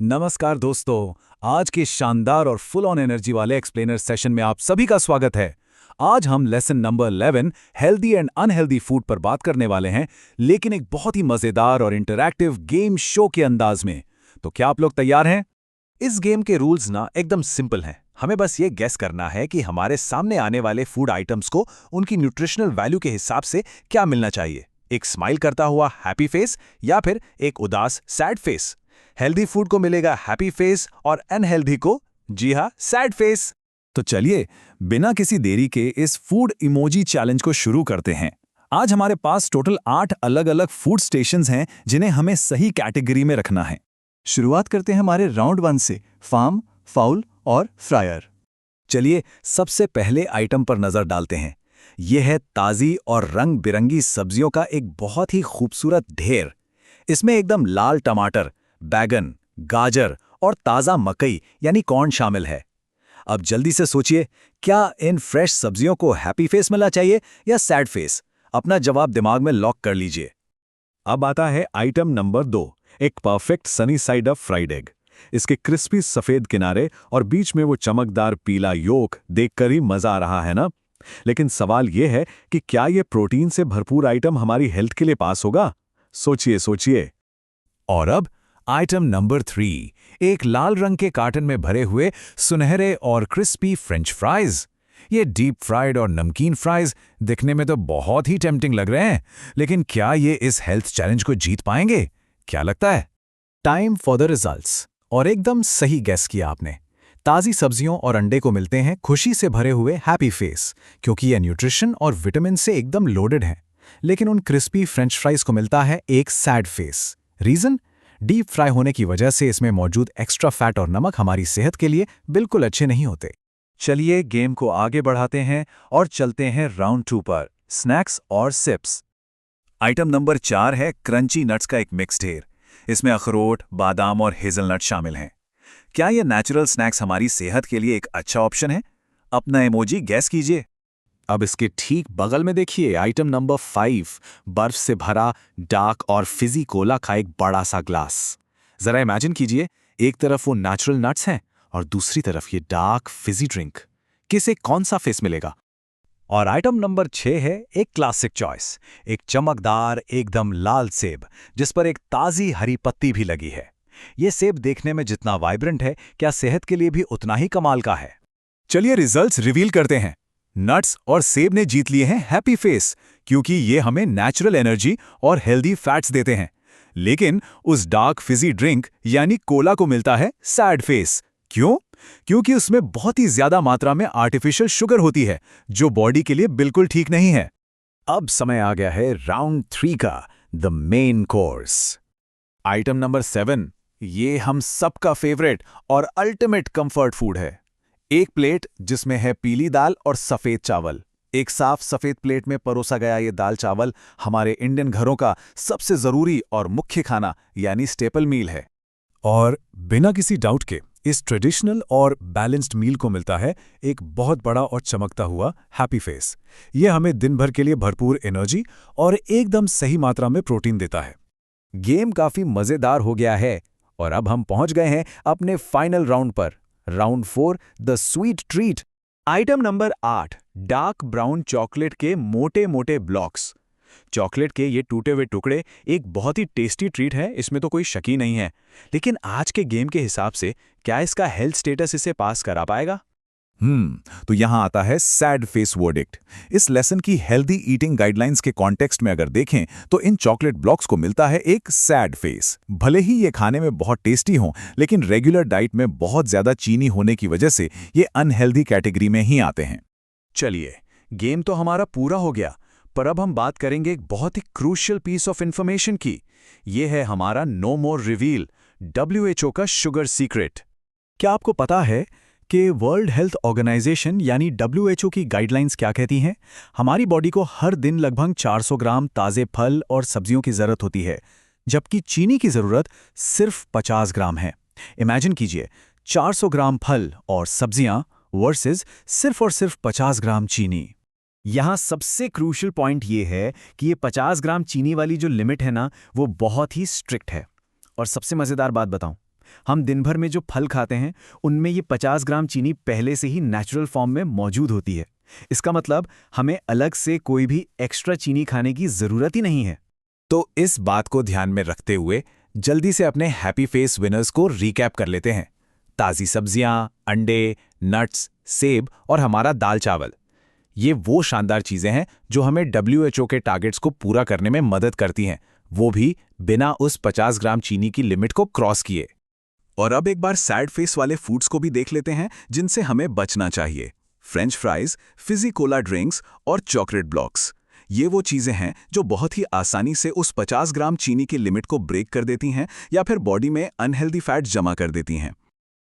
नमस्कार दोस्तों। आज के शानदार और फुल ऑन एनर्जी वाले एक्सप्लेनर सेशन में आप सभी का स्वागत है। आज हम lesson number 11 healthy and unhealthy food पर बात करने वाले हैं, लेकिन एक बहुत ही मजेदार और इंटरैक्टिव गेम शो के अंदाज में। तो क्या आप लोग तैयार हैं? इस गेम के रूल्स ना एकदम सिंपल हैं। हमें बस ये गेस करना है कि हमारे सामने आने वाले फूड आइटम्स को उनकी न्यूट्रिशनल वैल्यू के हिसाब से क्या मिलना चाहिए। एक स्माइल करता हुआ हैप्पी फेस या फिर एक उदास सैड फेस। हेल्दी फूड को मिलेगा हैप्पी फेस और अनहेल्दी को, जी हाँ, सैड फेस। तो चलिए बिना किसी देरी के इस फूड इमोजी चैलेंज को शुरू करते हैं। आज हमारे पास टोटल 8 अलग अलग फूड स्टेशंस हैं जिन्हें हमें सही कैटेगरी में रखना है। शुरुआत करते हैं हमारे राउंड 1 से, फार्म, फाउल और फ्रायर। चलिए सबसे पहले आइटम पर नजर डालते हैं। यह है ताज़ी और रंग बिरंगी सब्जियों का एक बहुत ही खूबसूरत ढेर। इसमें एकदम लाल टमाटर, बैगन, गाजर और ताज़ा मकई यानी कॉर्न शामिल है। अब जल्दी से सोचिए, क्या इन फ्रेश सब्जियों को हैप्पी फेस मिलना चाहिए या सैड फेस? अपना जवाब दिमाग में लॉक कर लीजिए। अब आता है आइटम नंबर 2, एक perfect sunny side up fried egg. इसके क्रिस्पी सफेद किनारे और बीच में वो चमकदार पीला योक देखकर ही मजा आ रहा है ना। लेकिन सवाल यह है कि क्या ये प्रोटीन से भरपूर आइटम हमारी हेल्थ के लिए पास होगा? सोचिए सोचिए। और अब आइटम नंबर 3, एक लाल रंग के कार्टन में भरे हुए सुनहरे और क्रिस्पी फ्रेंच फ्राइज। ये डीप फ्राइड और नमकीन फ्राइज दिखने में तो बहुत ही टेम्पटिंग लग रहे हैं, लेकिन क्या ये इस हेल्थ चैलेंज को जीत पाएंगे? क्या लगता है? Time for the results. और एकदम सही गेस किया आपने। ताज़ी सब्जियों और अंडे को मिलते हैं खुशी से भरे हुए हैप्पी फेस, क्योंकि ये न्यूट्रिशन और विटामिन से एकदम लोडेड है। लेकिन उन क्रिस्पी फ्रेंच फ्राइज को मिलता है एक sad face. Reason? Deep fry होने की वजह से इसमें मौजूद एक्स्ट्रा फैट और नमक हमारी सेहत के लिए बिल्कुल अच्छे नहीं होते। चलिए गेम को आगे बढ़ाते हैं और चलते हैं राउंड 2 पर, स्नैक्स और सिप्स। आइटम नंबर 4 है क्रंची नट्स का एक मिक्स ढेर। इसमें अखरोट, बादाम और हेजलनट शामिल हैं। क्या ये नेचुरल स्नैक्स हमारी सेहत के लिए एक अच्छा ऑप्शन है? अपना इमोजी गैस कीजिए। अब इसके ठीक बगल में देखिए आइटम नंबर 5, बर्फ से भरा डार्क और फिजी कोला का एक बड़ा सा ग्लास। जरा इमेजिन कीजिए, एक तरफ वो नेचुरल नट्स हैं और दूसरी तरफ ये डार्क फिजी ड्रिंक। किसे कौन सा फेस मिलेगा? और आइटम नंबर 6 है एक क्लासिक चॉइस, एक चमकदार एकदम लाल सेब जिस पर एक ताज़ी हरी पत्ती भी लगी है। ये सेब देखने में जितना वाइब्रेंट है, क्या सेहत के लिए भी उतना ही कमाल का है? चलिए रिजल्ट्स रिवील करते हैं। नट्स और सेब ने जीत लिए हैं हैप्पी फेस, क्योंकि ये हमें नेचुरल एनर्जी और हेल्दी फैट्स देते हैं। लेकिन उस डार्क फिजी ड्रिंक यानी कोला को मिलता है सैड फेस। क्यों? क्योंकि उसमें बहुत ही ज्यादा मात्रा में आर्टिफिशियल शुगर होती है, जो बॉडी के लिए बिल्कुल ठीक नहीं है। अब समय आ गया है राउंड 3 का, the main course. Item number 7, ये हम सबका फेवरेट और अल्टीमेट कंफर्ट फूड है। एक प्लेट जिसमें है पीली दाल और सफेद चावल। एक साफ सफेद प्लेट में परोसा गया ये दाल चावल हमारे इंडियन घरों का सबसे जरूरी और मुख्य खाना यानी स्टेपल मील है। और बिना किसी डाउट के इस ट्रेडिशनल और बैलेंस्ड मील को मिलता है एक बहुत बड़ा और चमकता हुआ हैप्पी फेस। ये हमें दिन भर के लिए भरपूर एनर्जी और एकदम सही मात्रा में प्रोटीन देता है। गेम काफी मजेदार हो गया है और अब हम पहुंच गए हैं अपने फाइनल राउंड पर, round 4, the sweet treat. Item number 8, dark brown chocolate के मोटे मोटे ब्लॉक्स। चॉकलेट के ये टूटे हुए टुकड़े एक बहुत ही टेस्टी ट्रीट है, इसमें तो कोई शक ही नहीं है। लेकिन आज के गेम के हिसाब से क्या इसका हेल्थ स्टेटस इसे पास करा पाएगा? तो यहां आता है सैड फेस वर्डिक्ट। इस लेसन की हेल्दी ईटिंग गाइडलाइंस के कॉन्टेक्स्ट में अगर देखें तो इन चॉकलेट ब्लॉक्स को मिलता है एक सैड फेस। भले ही ये खाने में बहुत टेस्टी हों, लेकिन रेगुलर डाइट में बहुत ज्यादा चीनी होने की वजह से ये अनहेल्दी कैटेगरी में ही आते हैं। चलिए गेम तो हमारा पूरा हो गया, पर अब हम बात करेंगे एक बहुत ही क्रूशियल पीस ऑफ इंफॉर्मेशन की। यह है हमारा नो मोर रिवील, WHO का शुगर सीक्रेट। क्या आपको पता है कि वर्ल्ड हेल्थ ऑर्गेनाइजेशन यानी WHO की गाइडलाइंस क्या कहती हैं? हमारी बॉडी को हर दिन लगभग 400 ग्राम ताज़े फल और सब्जियों की ज़रूरत होती है, जबकि चीनी की ज़रूरत सिर्फ 50 ग्राम है। इमेजिन कीजिए, 400 ग्राम फल और सब्जियां वर्सेस सिर्फ और सिर्फ 50 ग्राम चीनी। यहाँ सबसे क्रूशियल पॉइंट ये है कि ये 50 ग्राम चीनी वाली जो लिमिट है ना, वो बहुत ही स्ट्रिक्ट है। और सबसे मज़ेदार बात बताऊं, हम दिन भर में जो फल खाते हैं उनमें ये 50 ग्राम चीनी पहले से ही नेचुरल फॉर्म में मौजूद होती है। इसका मतलब हमें अलग से कोई भी एक्स्ट्रा चीनी खाने की ज़रूरत ही नहीं है। तो इस बात को ध्यान में रखते हुए जल्दी से अपने हैप्पी फेस विनर्स को रिकैप कर लेते हैं। ताज़ी सब्जियां, अंडे, नट्स, सेब और हमारा दाल चावल, ये वो शानदार चीज़ें हैं जो हमें WHO के टारगेट्स को पूरा करने में मदद करती हैं, वो भी बिना उस 50 ग्राम चीनी की लिमिट को क्रॉस किए। और अब एक बार सैड फेस वाले फूड्स को भी देख लेते हैं जिनसे हमें बचना चाहिए। French fries, Fiji Cola drinks और चॉकलेट ब्लॉक्स, ये वो चीज़ें हैं जो बहुत ही आसानी से उस 50 ग्राम चीनी की लिमिट को ब्रेक कर देती हैं या फिर बॉडी में अनहेल्दी फैट जमा कर देती हैं।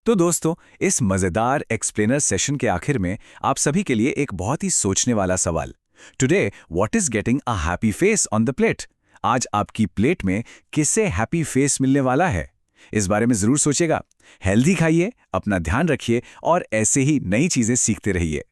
तो दोस्तों, इस मज़ेदार एक्सप्लेनर सेशन के आखिर में आप सभी के लिए एक बहुत ही सोचने वाला सवाल। Today what is getting a happy face on the plate? आज आपकी प्लेट में किससे हैप्पी फेस मिलने वाला है? इस बारे में ज़रूर सोचिएगा। हेल्दी खाइए, अपना ध्यान रखिए और ऐसे ही नई चीज़ें सीखते रहिए।